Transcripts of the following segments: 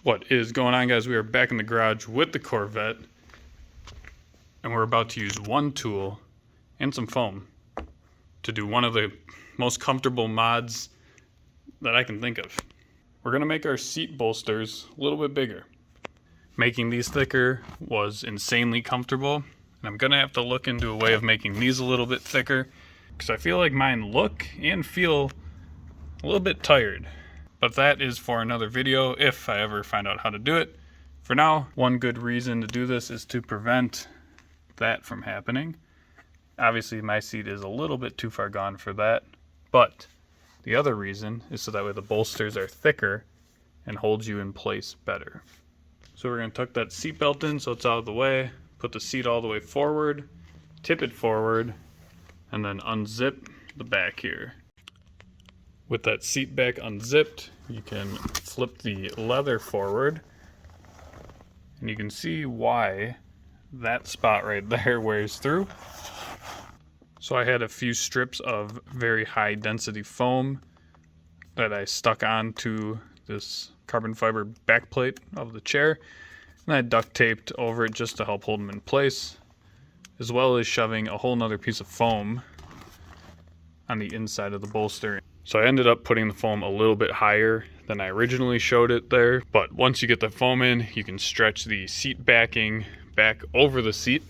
What is going on, guys? We are back in the garage with the Corvette, and we're about to use one tool and some foam to do one of the most comfortable mods that I can think of. We're going to make our seat bolsters a little bit bigger. Making these thicker was insanely comfortable, and I'm going to have to look into a way of making these a little bit thicker because I feel like mine look and feel a little bit tired. But that is for another video if I ever find out how to do it. For now, one good reason to do this is to prevent that from happening. Obviously my seat is a little bit too far gone for that, but the other reason is so that way the bolsters are thicker and holds you in place better. So we're going to tuck that seat belt in so it's out of the way, put the seat all the way forward, tip it forward, and then unzip the back here. With that seat back unzipped, you can flip the leather forward, and you can see why that spot right there wears through. So I had a few strips of very high density foam that I stuck onto this carbon fiber backplate of the chair, and I duct taped over it just to help hold them in place, as well as shoving a whole nother piece of foam on the inside of the bolster. So I ended up putting the foam a little bit higher than I originally showed it there, but once you get the foam in, you can stretch the seat backing back over the seat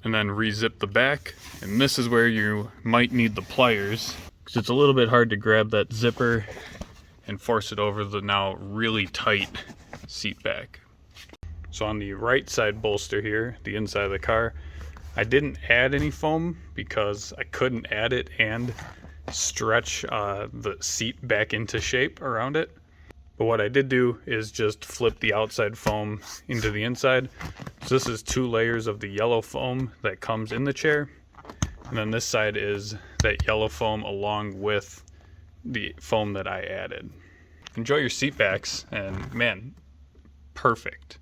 and then re-zip the back. And this is where you might need the pliers, because it's a little bit hard to grab that zipper and force it over the now really tight seat back. So on the right side bolster here, the inside of the car, I didn't add any foam because I couldn't add it and stretch the seat back into shape around it. But what I did do is just flip the outside foam into the inside. So this is 2 layers of the yellow foam that comes in the chair. And then this side is that yellow foam along with the foam that I added. Enjoy your seat backs, and man, perfect.